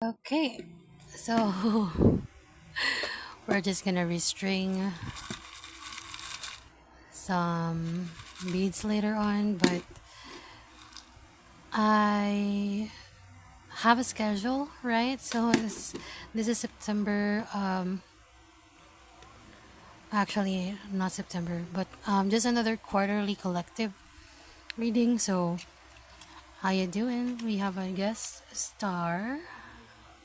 Okay, so we're just gonna restring some beads later on, but I have a schedule, right? This is September, actually not September, but just another quarterly collective reading. So how you doing? We have a guest star,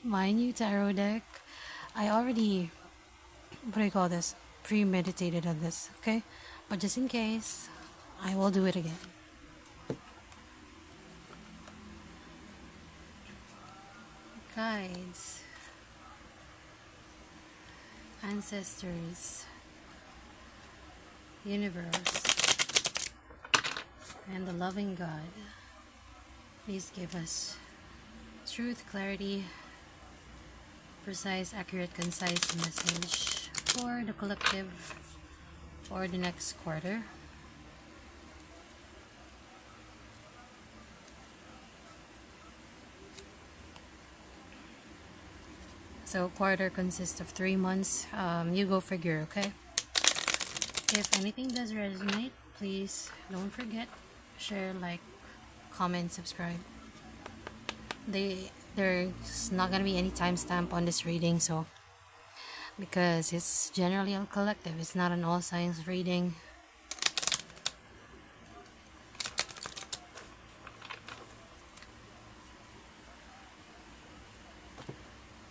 my new tarot deck. I already, what do you call this? Premeditated on this, okay? But just in case, I will do it again. Guides, ancestors, universe, and the loving God, please give us truth, clarity, precise, accurate, concise message for the collective for the next quarter. So quarter consists of 3 months. You go figure, okay? If anything does resonate, please don't forget, share, like, comment, subscribe. There's not gonna be any timestamp on this reading, so because it's generally a collective, it's not an all science reading.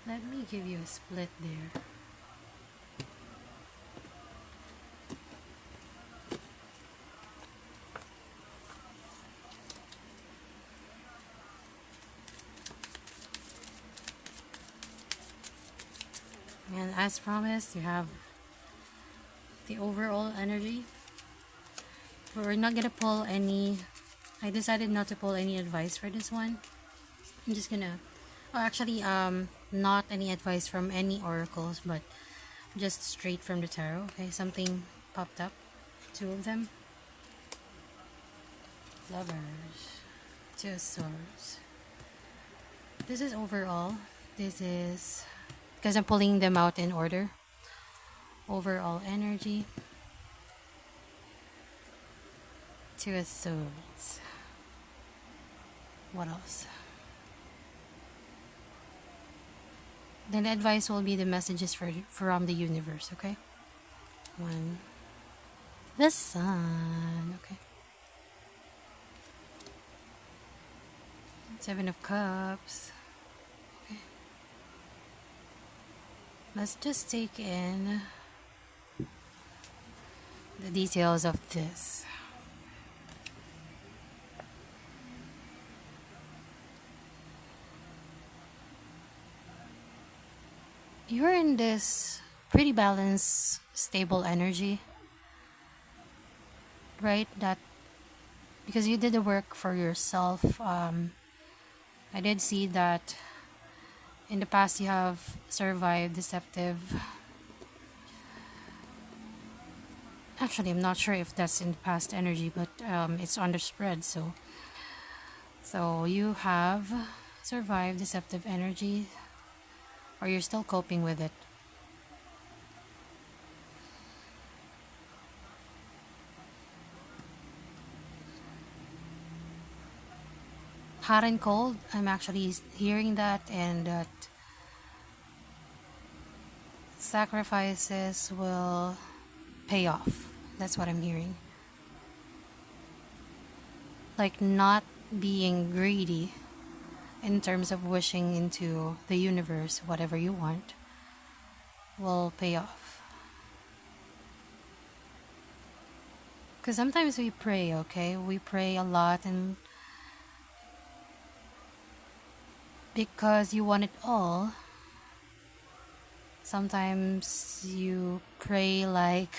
Let me give you a split there. And as promised, you have the overall energy. We're not gonna pull any. I decided not to pull any advice for this one. I'm just gonna. Oh, actually, not any advice from any oracles, but just straight from the tarot. Okay, something popped up. Two of them. Lovers. Two of swords. This is overall. This is because I'm pulling them out in order. Overall energy. Two of swords. What else? Then the advice will be the messages from the universe, okay? One. The sun. Okay. Seven of Cups. Okay. Let's just take in the details of this. You're in this pretty balanced, stable energy, right? That because you did the work for yourself. I did see that in the past you have survived deceptive. Actually, I'm not sure if that's in the past energy, but it's on the spread. So you have survived deceptive energy, or you're still coping with it. Hot and cold, I'm actually hearing that, and that sacrifices will pay off. That's what I'm hearing. Like not being greedy in terms of wishing into the universe whatever you want will pay off. Because sometimes we pray, okay? We pray a lot, and because you want it all, sometimes you pray like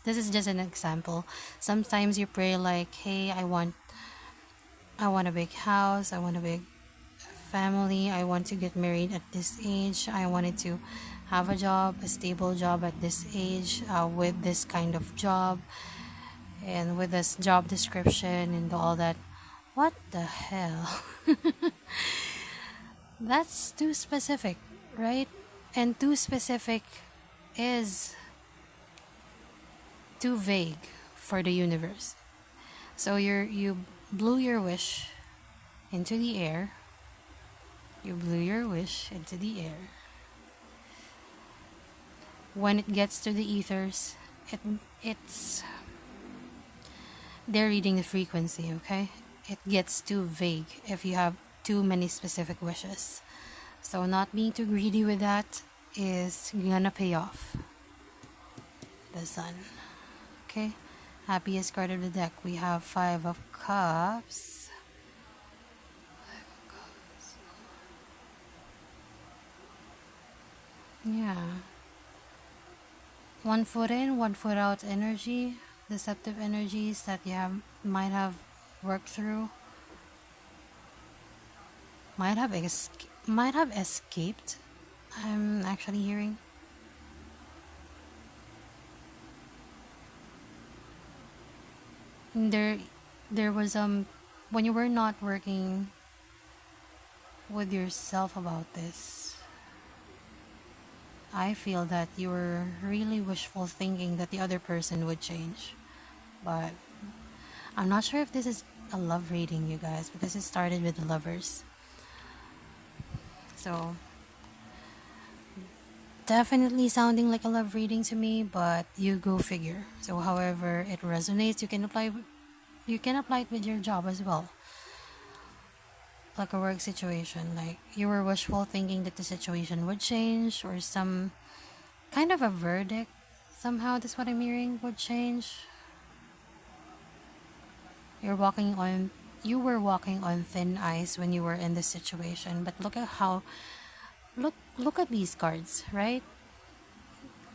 this is just an example. Sometimes you pray like, hey, I want a big house, I want a big family, I want to get married at this age, I wanted to have a job, a stable job at this age, with this kind of job and with this job description and all that. What the hell? That's too specific, right? And too specific is too vague for the universe. So you blew your wish into the air. You blew your wish into the air. When it gets to the ethers, it it's they're reading the frequency, okay? It gets too vague if you have too many specific wishes. So not being too greedy with that is gonna pay off. The sun. Okay? Happiest card of the deck. We have Five of Cups. Yeah. One foot in, one foot out energy. Deceptive energies that you have might have worked through. Might have escaped. I'm actually hearing. There there was when you were not working with yourself about this, I feel that you were really wishful thinking that the other person would change. But I'm not sure if this is a love reading, you guys, because it started with the lovers. So definitely sounding like a love reading to me, but you go figure. So however it resonates, you can apply it with your job as well. Like a work situation, like you were wishful thinking that the situation would change or some kind of a verdict somehow, that's what I'm hearing, would change. You're walking on you were walking on thin ice when you were in this situation, but look at these cards, right?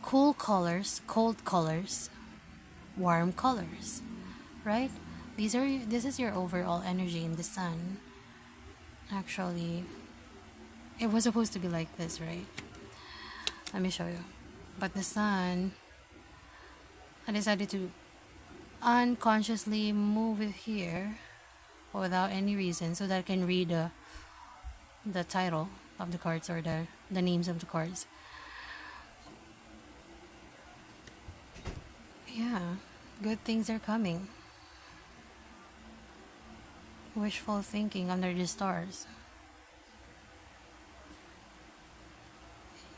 Cool colors, cold colors, warm colors, right? This is your overall energy in the sun. Actually, it was supposed to be like this, right? Let me show you. But the sun, I decided to unconsciously move it here without any reason so that I can read the title of the cards or the names of the cards. Yeah, good things are coming. Wishful thinking under the stars.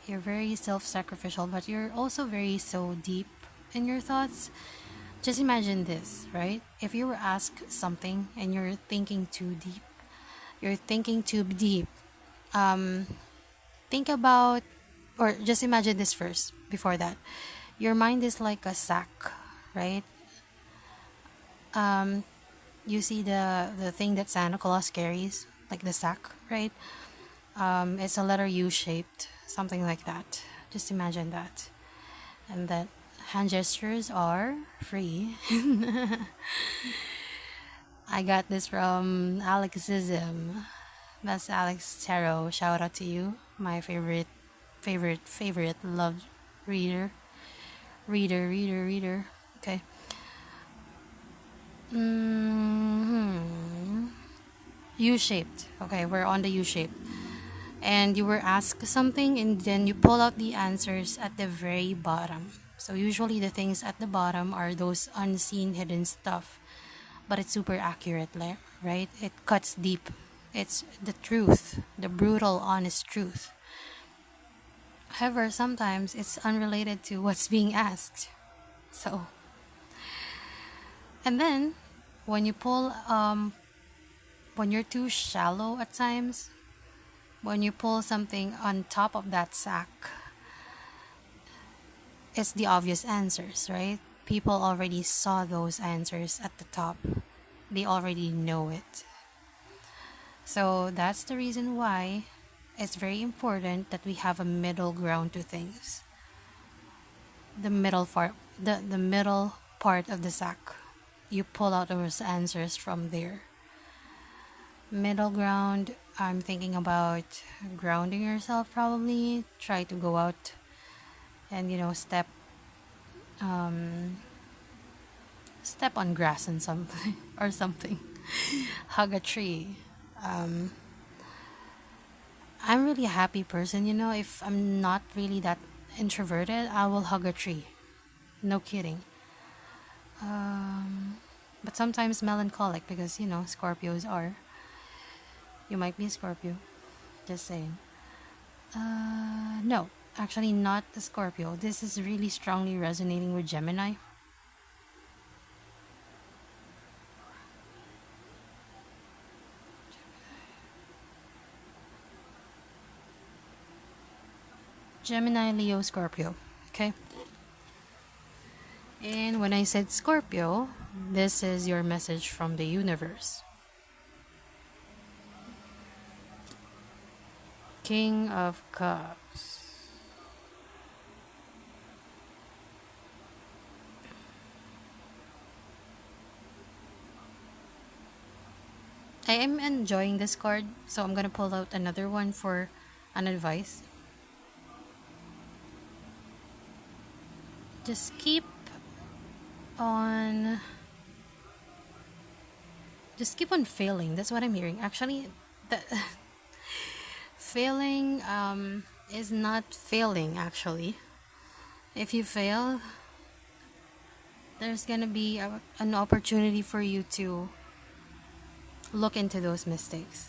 You're very self sacrificial, but you're also very so deep in your thoughts. Just imagine this, right? If you were asked something and you're thinking too deep. Um, think about, or just imagine this first before that. Your mind is like a sack, right? Um, you see the thing that Santa Claus carries, like the sack, right? It's a letter U shaped, something like that. Just imagine that. And that hand gestures are free. I got this from Alexism. That's Alex Tarot. Shout out to you, my favorite love reader. Reader. Okay. U shaped. Okay, we're on the U shape. And you were asked something, and then you pull out the answers at the very bottom. So, usually, the things at the bottom are those unseen, hidden stuff. But it's super accurate, right? It cuts deep. It's the truth, the brutal, honest truth. However, sometimes it's unrelated to what's being asked. So, and then when you pull, when you're too shallow at times, when you pull something on top of that sack, it's the obvious answers, right? People already saw those answers at the top, they already know it. So that's the reason why it's very important that we have a middle ground to things. The middle part of the sack. You pull out those answers from there. Middle ground, I'm thinking about grounding yourself probably. Try to go out and step on grass and something or something. Hug a tree. Um, I'm really a happy person, you know. If I'm not really that introverted, I will hug a tree. No kidding. But sometimes melancholic because, you know, Scorpios are. You might be a Scorpio. Just saying. No, actually, not the Scorpio. This is really strongly resonating with Gemini. Gemini, Leo, Scorpio. Okay? And when I said Scorpio, this is your message from the universe. King of Cups. I am enjoying this card, so I'm gonna pull out another one for an advice. Just on keep on failing. That's what I'm hearing. Actually, the failing is not failing actually. If you fail, there's gonna be an opportunity for you to look into those mistakes.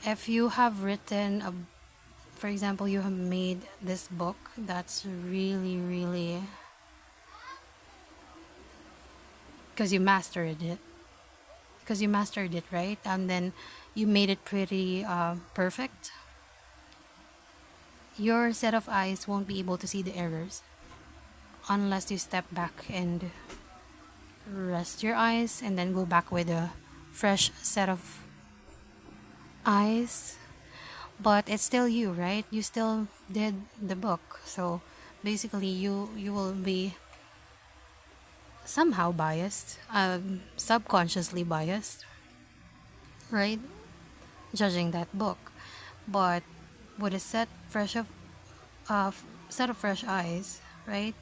If you have written a, for example, you have made this book that's really, really, because you mastered it, right? And then you made it pretty perfect. Your set of eyes won't be able to see the errors unless you step back and rest your eyes and then go back with a fresh set of eyes. But it's still you, right? You still did the book, so basically you will be somehow biased, subconsciously biased, right? Judging that book, but with a uh, set of fresh eyes, right?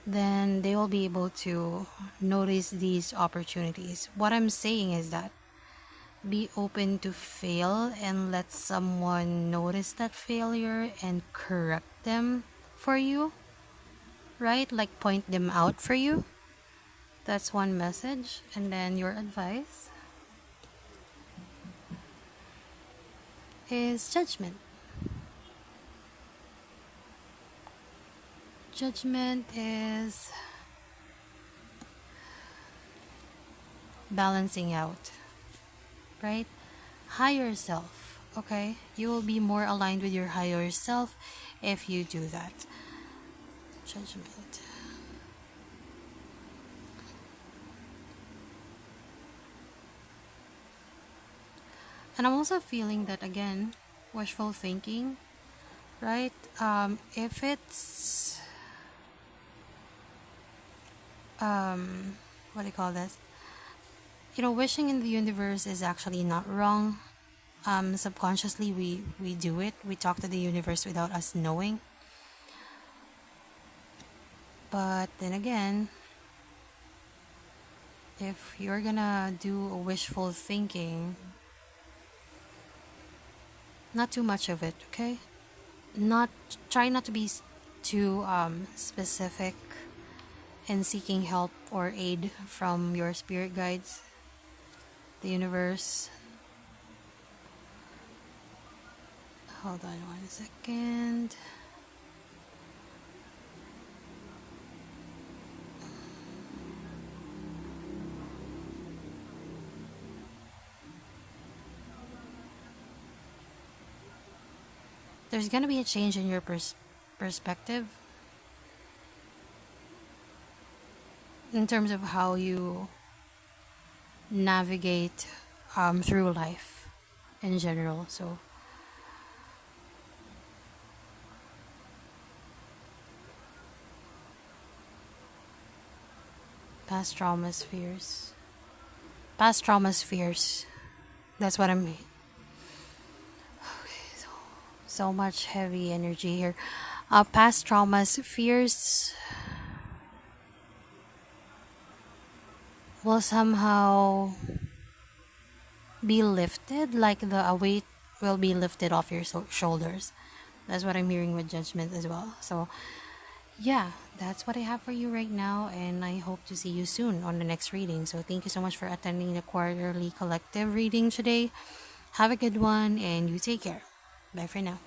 Then they will be able to notice these opportunities. What I'm saying is that be open to fail and let someone notice that failure and correct them for you, right? Like point them out for you. That's one message. And then your advice is judgment. Judgment is balancing out, right? Higher self, okay? You will be more aligned with your higher self if you do that. Judgment. And I'm also feeling that again, wishful thinking, right? If it's what do you call this? You know, wishing in the universe is actually not wrong. Subconsciously, we do it. We talk to the universe without us knowing. But then again, if you're gonna do a wishful thinking, not too much of it, okay? Not try not to be too specific in seeking help or aid from your spirit guides, the universe. Hold on 1 second. There's gonna be a change in your perspective in terms of how you navigate through life in general. So, past traumas, fears. Past traumas, fears. That's what I'm. So much heavy energy here. Past traumas, fears will somehow be lifted, like the weight will be lifted off your shoulders. That's what I'm hearing with judgment as well. So, yeah, that's what I have for you right now, and I hope to see you soon on the next reading. So, thank you so much for attending the quarterly collective reading today. Have a good one, and you take care. Bye for now.